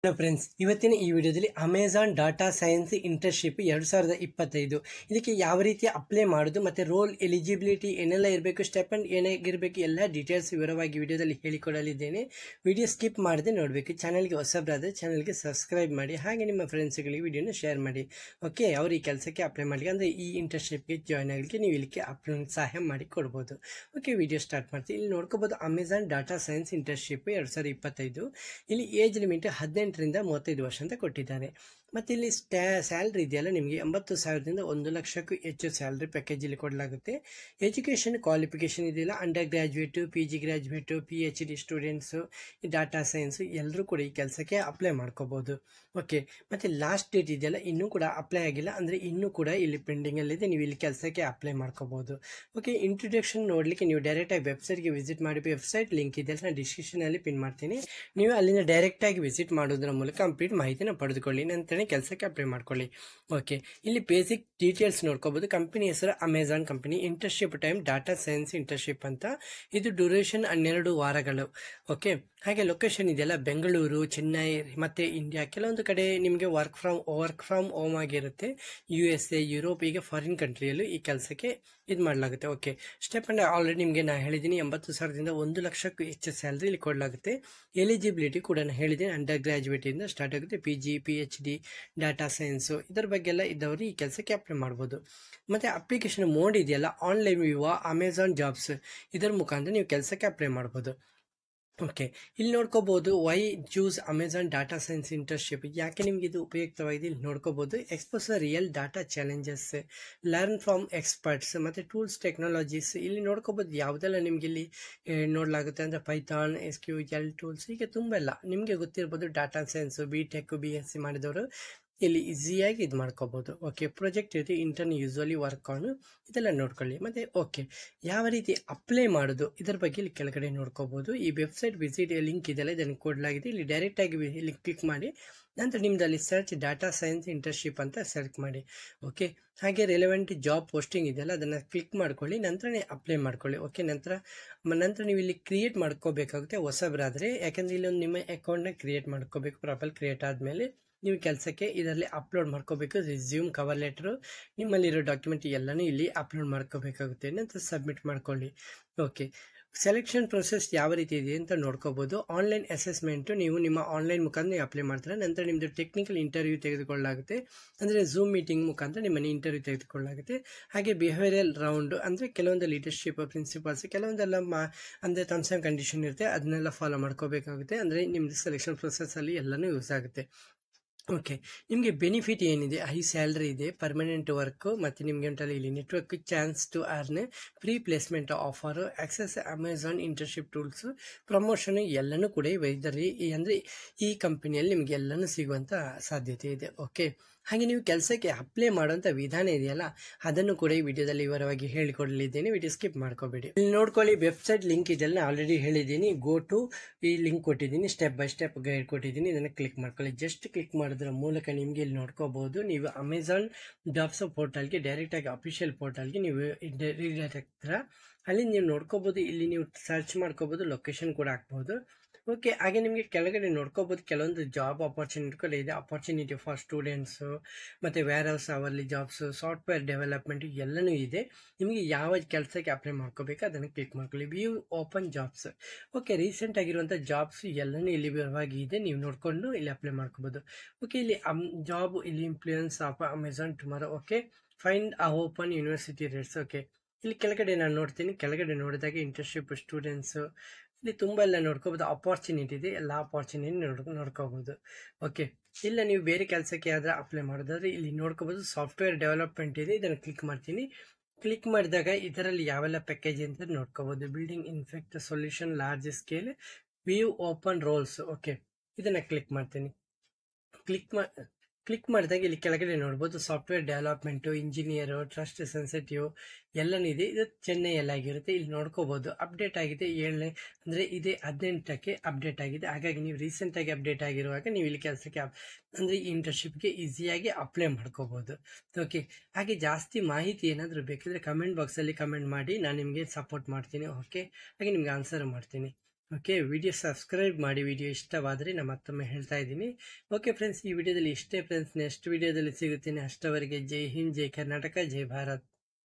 Hello friends, ಇವತ್ತಿನ ಈ ವಿಡಿಯೋದಲ್ಲಿ ಅಮೆಜಾನ್ ಡಾಟಾ ಸೈನ್ಸ್ ಇಂಟರ್ನ್ಶಿಪ್ 2025 ಇದಕ್ಕೆ ಯಾವ ರೀತಿ ಅಪ್ಲೈ ಮಾಡೋದು ಮತ್ತು ರೋಲ್ ಎಲಿಜಿಬಿಲಿಟಿ ಏನೆಲ್ಲ ಇರಬೇಕು, ಸ್ಟೆಪ್ ಅಂಡ್ ಏನಾಗಿರಬೇಕು ಎಲ್ಲ ಡೀಟೇಲ್ಸ್ ವಿವರವಾಗಿ ವಿಡಿಯೋದಲ್ಲಿ ಹೇಳಿಕೊಡಲಿದ್ದೇನೆ. ವಿಡಿಯೋ ಸ್ಕಿಪ್ ಮಾಡದೆ ನೋಡಬೇಕು. ಚಾನಲ್ಗೆ ಹೊಸಬರಾದರೆ ಚಾನಲ್ಗೆ ಸಬ್ಸ್ಕ್ರೈಬ್ ಮಾಡಿ, ಹಾಗೆ ನಿಮ್ಮ ಫ್ರೆಂಡ್ಸ್ಗಳಿಗೆ ವಿಡಿಯೋನ ಶೇರ್ ಮಾಡಿ. ಓಕೆ, ಅವ್ರು ಈ ಕೆಲಸಕ್ಕೆ ಅಪ್ಲೈ ಮಾಡಲಿಕ್ಕೆ ಅಂದರೆ ಈ ಇಂಟರ್ನ್ಶಿಪ್ಗೆ ಜಾಯ್ನ್ ಆಗಲಿಕ್ಕೆ ನೀವು ಇಲ್ಲಿಗೆ ಸಹಾಯ ಮಾಡಿ ಕೊಡ್ಬೋದು. ಓಕೆ, ವಿಡಿಯೋ ಸ್ಟಾರ್ಟ್ ಮಾಡ್ತೀವಿ. ಇಲ್ಲಿ ನೋಡ್ಕೋಬೋದು ಅಮೆಜಾನ್ ಡಾಟಾ ಸೈನ್ಸ್ ಇಂಟರ್ನ್ಶಿಪ್ 2025. ಇಲ್ಲಿ ಏಜ್ ಲಿಮಿಟ್ 18ರಿಂದ 35 ವರ್ಷ ಅಂತ ಕೊಟ್ಟಿದ್ದಾರೆ. ಮತ್ತು ಇಲ್ಲಿ ಸ್ಯಾಲ್ರಿ ಇದೆಯಲ್ಲ, ನಿಮಗೆ 80,000ದಿಂದ 1,00,000ಕ್ಕೂ ಹೆಚ್ಚು ಸ್ಯಾಲ್ರಿ ಪ್ಯಾಕೇಜ್ ಇಲ್ಲಿ ಕೊಡಲಾಗುತ್ತೆ. ಎಜುಕೇಷನ್ ಕ್ವಾಲಿಫಿಕೇಷನ್ ಇದೆಯಲ್ಲ, under graduate, PG graduate, PhD students, data science ಎಲ್ಲರೂ ಕೂಡ ಈ ಕೆಲಸಕ್ಕೆ ಅಪ್ಲೈ ಮಾಡ್ಕೋಬೋದು. ಓಕೆ, ಮತ್ತು ಲಾಸ್ಟ್ ಡೇಟ್ ಇದೆಯಲ್ಲ ಇನ್ನೂ ಕೂಡ ಅಪ್ಲೈ ಆಗಿಲ್ಲ, ಅಂದರೆ ಇನ್ನೂ ಕೂಡ ಇಲ್ಲಿ ಪೆಂಡಿಂಗಲ್ಲಿದೆ. ನೀವು ಇಲ್ಲಿ ಕೆಲಸಕ್ಕೆ ಅಪ್ಲೈ ಮಾಡ್ಕೋಬೋದು. ಓಕೆ, ಇಂಟ್ರೊಡಕ್ಷನ್ ನೋಡಲಿಕ್ಕೆ ನೀವು ಡೈರೆಕ್ಟಾಗಿ ವೆಬ್ಸೈಟ್ಗೆ ವಿಸಿಟ್ ಮಾಡಿ. ವೆಬ್ಸೈಟ್ ಲಿಂಕ್ ಇದೆಯಲ್ಲ ನಾನು ಡಿಸ್ಕ್ರಿಪ್ಷನಲ್ಲಿ ಪಿನ್ ಮಾಡ್ತೀನಿ. ನೀವು ಅಲ್ಲಿಂದ ಡೈರೆಕ್ಟಾಗಿ ವಿಸಿಟ್ ಮಾಡೋದ್ರ ಮೂಲಕ ಕಂಪ್ಲೀಟ್ ಮಾಹಿತಿನ ಪಡೆದುಕೊಳ್ಳಿ, ನಂತರ ಕೆಲಸಕ್ಕೆ ಅಪ್ಲೈ ಮಾಡ್ಕೊಳ್ಳಿ. ಓಕೆ, ಇಲ್ಲಿ ಬೇಸಿಕ್ ಡೀಟೇಲ್ಸ್ ನೋಡ್ಕೋಬಹುದು. ಕಂಪನಿ ಹೆಸರು Amazon company. Internship time data science internship ಅಂತ. ಇದು ಡ್ಯೂರೇಷನ್ 12 ವಾರಗಳು. ಓಕೆ, ಹಾಗೆ ಲೊಕೇಶನ್ ಇದೆಯಲ್ಲ ಬೆಂಗಳೂರು, ಚೆನ್ನೈ ಮತ್ತೆ ಇಂಡಿಯಾ. ಕೆಲವೊಂದು ಕಡೆ ನಿಮಗೆ ವರ್ಕ್ ಫ್ರಮ್ ಹೋಮ್ ಆಗಿರುತ್ತೆ. USA, ಯುರೋಪ್, ಈಗ ಫಾರಿನ್ ಕಂಟ್ರಿಯಲ್ಲೂ ಈ ಕೆಲಸಕ್ಕೆ ಇದು ಮಾಡಲಾಗುತ್ತೆ. ಓಕೆ, ಸ್ಟೆಪ್ ಅಂಡ್ ಆಲ್ರೆಡಿ ನಿಮಗೆ ನಾನು ಹೇಳಿದ್ದೀನಿ 80,000ದಿಂದ 1,00,000ಕ್ಕೂ ಹೆಚ್ಚು ಸ್ಯಾಲ್ರಿ ಇಲ್ಲಿ ಕೊಡಲಾಗುತ್ತೆ. ಎಲಿಜಿಬಿಲಿಟಿ ಕೂಡ ನಾನು ಹೇಳಿದ್ದೀನಿ, ಅಂಡರ್ ಗ್ರಾಜುಯೇಟ್ ಇಂದ ಸ್ಟಾರ್ಟ್ ಆಗುತ್ತೆ. PG, PhD, ಡಾಟಾ ಸೈನ್ಸು ಇದರ ಬಗ್ಗೆ ಎಲ್ಲ ಇದ್ದವರು ಈ ಕೆಲಸಕ್ಕೆ ಅಪ್ಲೈ ಮಾಡ್ಬೋದು. ಮತ್ತು ಅಪ್ಲಿಕೇಶನ್ ಮೋಡ್ ಇದೆಯಲ್ಲ, ಆನ್ಲೈನ್ ವಿವಾ ಅಮೆಜಾನ್ ಜಾಬ್ಸ್ ಇದರ ಮುಖಾಂತರ ನೀವು ಕೆಲಸಕ್ಕೆ ಅಪ್ಲೈ ಮಾಡ್ಬೋದು. ಓಕೆ, ಇಲ್ಲಿ ನೋಡ್ಕೋಬಹುದು why choose Amazon data science internship. ಯಾಕೆ ನಿಮ್ಗೆ ಇದು ಉಪಯುಕ್ತವಾಗಿದೆ ಇಲ್ಲಿ ನೋಡ್ಕೋಬಹುದು. Expose real data challenges, learn from experts ಮತ್ತು ಟೂಲ್ಸ್ ಟೆಕ್ನಾಲಜೀಸ್. ಇಲ್ಲಿ ನೋಡ್ಕೋಬಹುದು ಯಾವುದೆಲ್ಲ ನಿಮ್ಗೆ ಇಲ್ಲಿ ನೋಡಲಾಗುತ್ತೆ ಅಂದರೆ ಪೈಥಾನ್, SQL ಟೂಲ್ಸ್, ಹೀಗೆ ತುಂಬ ಎಲ್ಲ ನಿಮಗೆ ಗೊತ್ತಿರ್ಬೋದು. ಡಾಟಾ ಸೈನ್ಸ್ BTech, BSc ಮಾಡಿದವರು ಇಲ್ಲಿ ಈಸಿಯಾಗಿ ಇದು ಮಾಡ್ಕೋಬಹುದು. ಓಕೆ, ಪ್ರಾಜೆಕ್ಟ್ ಇರುತ್ತೆ, ಇಂಟರ್ನ್ ಯೂಸ್ವಲಿ ವರ್ಕ್ ಆನ್, ಇದೆಲ್ಲ ನೋಡ್ಕೊಳ್ಳಿ. ಮತ್ತೆ ಓಕೆ, ಯಾವ ರೀತಿ ಅಪ್ಲೈ ಮಾಡೋದು ಇದರ ಬಗ್ಗೆ ಇಲ್ಲಿ ಕೆಳಗಡೆ ನೋಡ್ಕೋಬಹುದು. ಈ ವೆಬ್ಸೈಟ್ ವಿಸಿಟ್ ಲಿಂಕ್ ಇದೆಲ್ಲ ಇದನ್ನು ಕೊಡಲಾಗಿದೆ. ಇಲ್ಲಿ ಡೈರೆಕ್ಟ್ ಆಗಿ ಇಲ್ಲಿ ಕ್ಲಿಕ್ ಮಾಡಿ, ನಂತರ ನಿಮ್ದು ಅಲ್ಲಿ ಸರ್ಚ್ ಡಾಟಾ ಸೈನ್ಸ್ ಇಂಟರ್ನ್ಶಿಪ್ ಅಂತ ಸರ್ಚ್ ಮಾಡಿ. ಓಕೆ, ಹಾಗೆ ರೆಲೆವೆಂಟ್ ಜಾಬ್ ಪೋಸ್ಟಿಂಗ್ ಇದೆಯಲ್ಲ ಅದನ್ನು ಕ್ಲಿಕ್ ಮಾಡ್ಕೊಳ್ಳಿ, ನಂತರ ಅಪ್ಲೈ ಮಾಡ್ಕೊಳ್ಳಿ. ಓಕೆ, ನಂತರ ನೀವು ಇಲ್ಲಿ ಕ್ರಿಯೇಟ್ ಮಾಡ್ಕೋಬೇಕಾಗುತ್ತೆ ಹೊಸಬರಾದರೆ, ಯಾಕಂದ್ರೆ ಇಲ್ಲಿ ಒಂದು ನಿಮ್ಮ ಅಕೌಂಟ್ನ ಕ್ರಿಯೇಟ್ ಮಾಡ್ಕೋಬೇಕು. ಪ್ರೊಫೈಲ್ ಕ್ರಿಯೇಟ್ ಆದಮೇಲೆ ನೀವು ಕೆಲಸಕ್ಕೆ ಇದರಲ್ಲಿ ಅಪ್ಲೋಡ್ ಮಾಡ್ಕೋಬೇಕು. ರಿಸ್ಯೂಮ್, ಕವರ್ ಲೆಟ್ರು, ನಿಮ್ಮಲ್ಲಿರೋ ಡಾಕ್ಯುಮೆಂಟ್ ಎಲ್ಲನೂ ಇಲ್ಲಿ ಅಪ್ಲೋಡ್ ಮಾಡ್ಕೋಬೇಕಾಗುತ್ತೆ. ನಂತರ ಸಬ್ಮಿಟ್ ಮಾಡ್ಕೊಳ್ಳಿ. ಓಕೆ, ಸೆಲೆಕ್ಷನ್ ಪ್ರೊಸೆಸ್ ಯಾವ ರೀತಿ ಇದೆ ಅಂತ ನೋಡ್ಕೋಬಹುದು. ಆನ್ಲೈನ್ ಅಸೆಸ್ಮೆಂಟು ನೀವು ನಿಮ್ಮ ಆನ್ಲೈನ್ ಮುಖಾಂತರ ನೀವು ಅಪ್ಲೈ ಮಾಡ್ತಾರೆ. ನಂತರ ನಿಮ್ಮದು ಟೆಕ್ನಿಕಲ್ ಇಂಟರ್ವ್ಯೂ ತೆಗೆದುಕೊಳ್ಳಲಾಗುತ್ತೆ, ಅಂದರೆ ಝೂಮ್ ಮೀಟಿಂಗ್ ಮುಖಾಂತರ ನಿಮ್ಮನ್ನು ಇಂಟರ್ವ್ಯೂ ತೆಗೆದುಕೊಳ್ಳಲಾಗುತ್ತೆ. ಹಾಗೆ ಬಿಹೇವಿಯರಲ್ ರೌಂಡ್, ಅಂದರೆ ಕೆಲವೊಂದು ಲೀಡರ್ಶಿಪ್ ಪ್ರಿನ್ಸಿಪಲ್ಸ್, ಕೆಲವೊಂದೆಲ್ಲ ಅಂದರೆ ಟರ್ಮ್ಸ್ ಆ್ಯಂಡ್ ಕಂಡೀಷನ್ ಇರುತ್ತೆ, ಅದನ್ನೆಲ್ಲ ಫಾಲೋ ಮಾಡ್ಕೋಬೇಕಾಗುತ್ತೆ. ಅಂದರೆ ನಿಮ್ಮದು ಸೆಲೆಕ್ಷನ್ ಪ್ರೊಸೆಸ್ಸಲ್ಲಿ ಎಲ್ಲನೂ ಯೂಸ್ ಆಗುತ್ತೆ. ಓಕೆ, ನಿಮಗೆ ಬೆನಿಫಿಟ್ ಏನಿದೆ, ಹೈ ಸ್ಯಾಲ್ರಿ ಇದೆ, ಪರ್ಮನೆಂಟ್ ವರ್ಕ್, ಮತ್ತು ನಿಮಗೆ ಉಂಟಲ್ಲ ಇಲ್ಲಿ network, chance to earn, pre placement offer, access Amazon internship tools, promotion ಎಲ್ಲನೂ ಕೂಡ ಇದರಲ್ಲಿ ಅಂದರೆ ಈ ಕಂಪನಿಯಲ್ಲಿ ನಿಮಗೆ ಎಲ್ಲನೂ ಸಿಗುವಂಥ ಸಾಧ್ಯತೆ ಇದೆ. ಓಕೆ, ಹಾಗೆ ನೀವು ಕೆಲಸಕ್ಕೆ ಅಪ್ಲೈ ಮಾಡುವಂಥ ವಿಧಾನ ಇದೆಯಲ್ಲ ಅದನ್ನು ಕೂಡ ಈ ವಿಡಿಯೋದಲ್ಲಿ ವಿವರವಾಗಿ ಹೇಳಿಕೊಡಲಿದ್ದೇನೆ. ವಿಡಿಯೋ ಸ್ಕಿಪ್ ಮಾಡ್ಕೋಬೇಡಿ. ಇಲ್ಲಿ ನೋಡ್ಕೊಳ್ಳಿ, ವೆಬ್ಸೈಟ್ ಲಿಂಕ್ ಇದೆಲ್ಲ ಆಲ್ರೆಡಿ ಹೇಳಿದ್ದೀನಿ. ಗೋ ಟು ಈ ಲಿಂಕ್ ಕೊಟ್ಟಿದ್ದೀನಿ, ಸ್ಟೆಪ್ ಬೈ ಸ್ಟೆಪ್ ಗೈಡ್ ಕೊಟ್ಟಿದ್ದೀನಿ, ಇದನ್ನು ಕ್ಲಿಕ್ ಮಾಡ್ಕೊಳ್ಳಿ. ಜಸ್ಟ್ ಕ್ಲಿಕ್ ಮಾಡೋದ್ರ ಮೂಲಕ ನಿಮಗೆ ಇಲ್ಲಿ ನೋಡ್ಕೋಬಹುದು, ನೀವು ಅಮೆಜಾನ್ ಜಾಬ್ಸ್ ಪೋರ್ಟಲ್ಗೆ ಡೈರೆಕ್ಟಾಗಿ ಅಫಿಷಿಯಲ್ ಪೋರ್ಟಲ್ಗೆ ನೀವು ಡೈರೆಕ್ಟ್ ಆಗ್ತೀರಾ. ಅಲ್ಲಿ ನೀವು ನೋಡ್ಕೋಬಹುದು, ಇಲ್ಲಿ ನೀವು ಸರ್ಚ್ ಮಾಡ್ಕೋಬಹುದು, ಲೊಕೇಶನ್ ಕೂಡ ಹಾಕ್ಬಹುದು. ಓಕೆ, ಹಾಗೆ ನಿಮಗೆ ಕೆಳಗಡೆ ನೋಡ್ಕೋಬಹುದು ಕೆಲವೊಂದು ಜಾಬ್ ಆಪರ್ಚುನಿಟಿಗಳು ಇದೆ. ಆಪರ್ಚುನಿಟಿ ಫಾರ್ ಸ್ಟೂಡೆಂಟ್ಸು, ಮತ್ತು warehouse hourly jobs, software development ಎಲ್ಲನೂ ಇದೆ. ನಿಮಗೆ ಯಾವ ಕೆಲಸಕ್ಕೆ ಅಪ್ಲೈ ಮಾಡ್ಕೋಬೇಕು ಅದನ್ನು ಕ್ಲಿಕ್ ಮಾಡ್ಕೊಳ್ಳಿ. View open jobs. Okay, recent ಆಗಿರುವಂಥ ಜಾಬ್ಸ್ ಎಲ್ಲನೂ ಇಲ್ಲಿ ವಿವರವಾಗಿ ಇದೆ, ನೀವು ನೋಡಿಕೊಂಡು ಇಲ್ಲಿ ಅಪ್ಲೈ ಮಾಡ್ಕೋಬಹುದು. ಓಕೆ, ಇಲ್ಲಿ ಜಾಬ್ ಇಲ್ಲಿ influence of Amazon tomorrow. Okay, find ಆ ಓಪನ್ ಯೂನಿವರ್ಸಿಟಿ ರೇಟ್ಸ್. ಓಕೆ, ಇಲ್ಲಿ ಕೆಳಗಡೆ ನಾನು ನೋಡ್ತೀನಿ, ಕೆಳಗಡೆ ನೋಡಿದಾಗ ಇಂಟರ್ನ್ಶಿಪ್ ಸ್ಟೂಡೆಂಟ್ಸು ಇಲ್ಲಿ ತುಂಬ ಎಲ್ಲ ನೋಡ್ಕೋಬಹುದು. ಅಪಾರ್ಚುನಿಟಿ ಇದೆ, ಎಲ್ಲ ಅಪಾರ್ಚುನಿಟಿ ನೋಡ್ಕೋಬಹುದು. ಓಕೆ, ಇಲ್ಲ ನೀವು ಬೇರೆ ಕೆಲಸಕ್ಕೆ ಯಾವ್ದಾರ ಅಪ್ಲೈ ಮಾಡೋದಾದ್ರೆ ಇಲ್ಲಿ ನೋಡ್ಕೋಬಹುದು. ಸಾಫ್ಟ್ವೇರ್ ಡೆವಲಪ್ಮೆಂಟ್ ಇದೆ, ಇದನ್ನು ಕ್ಲಿಕ್ ಮಾಡ್ತೀನಿ. ಕ್ಲಿಕ್ ಮಾಡಿದಾಗ ಇದರಲ್ಲಿ ಯಾವೆಲ್ಲ ಪ್ಯಾಕೇಜ್ ಅಂತ ನೋಡ್ಕೋಬಹುದು. Building impact solution, large scale, view open roles. Okay, ಇದನ್ನ ಕ್ಲಿಕ್ ಮಾಡ್ತೀನಿ. ಕ್ಲಿಕ್ ಮಾಡಿದಾಗ ಇಲ್ಲಿ ಕೆಳಗಡೆ ನೋಡ್ಬೋದು software development, engineer, trust sensitive ಎಲ್ಲನೂ ಇದೆ. ಇದು ಚೆನ್ನೈಯಲ್ಲಿ ಆಗಿರುತ್ತೆ. ಇಲ್ಲಿ ನೋಡ್ಕೋಬಹುದು ಅಪ್ಡೇಟ್ ಆಗಿದೆ 7ನೇ ಅಂದರೆ ಇದೇ 18ಕ್ಕೆ ಅಪ್ಡೇಟ್ ಆಗಿದೆ. ಹಾಗಾಗಿ ನೀವು ರೀಸೆಂಟಾಗಿ ಅಪ್ಡೇಟ್ ಆಗಿರುವಾಗ ನೀವು ಇಲ್ಲಿ ಕೆಲಸಕ್ಕೆ ಅಂದರೆ ಈ ಇಂಟರ್ನ್ಶಿಪ್ಗೆ ಈಸಿಯಾಗಿ ಅಪ್ಲೈ ಮಾಡ್ಕೋಬಹುದು. ಓಕೆ, ಹಾಗೆ ಜಾಸ್ತಿ ಮಾಹಿತಿ ಏನಾದರೂ ಬೇಕಿದ್ರೆ ಕಮೆಂಟ್ ಬಾಕ್ಸಲ್ಲಿ ಕಮೆಂಟ್ ಮಾಡಿ, ನಾನು ನಿಮಗೆ ಸಪೋರ್ಟ್ ಮಾಡ್ತೀನಿ. ಓಕೆ, ಹಾಗೆ ನಿಮ್ಗೆ ಆನ್ಸರ್ ಮಾಡ್ತೀನಿ. ಓಕೆ, ವಿಡಿಯೋ ಸಬ್ಸ್ಕ್ರೈಬ್ ಮಾಡಿ. ವಿಡಿಯೋ ಇಷ್ಟವಾದರೆ ನಾನು ಮತ್ತೊಮ್ಮೆ ಹೇಳ್ತಾ ಇದ್ದೀನಿ. ಓಕೆ ಫ್ರೆಂಡ್ಸ್, ಈ ವಿಡಿಯೋದಲ್ಲಿ ಇಷ್ಟೇ ಫ್ರೆಂಡ್ಸ್. ನೆಕ್ಸ್ಟ್ ವಿಡಿಯೋದಲ್ಲಿ ಸಿಗುತ್ತೇನೆ. ಅಷ್ಟವರೆಗೆ ಜೈ ಹಿಂದ್, ಜೈ ಕರ್ನಾಟಕ, ಜೈ ಭಾರತ್.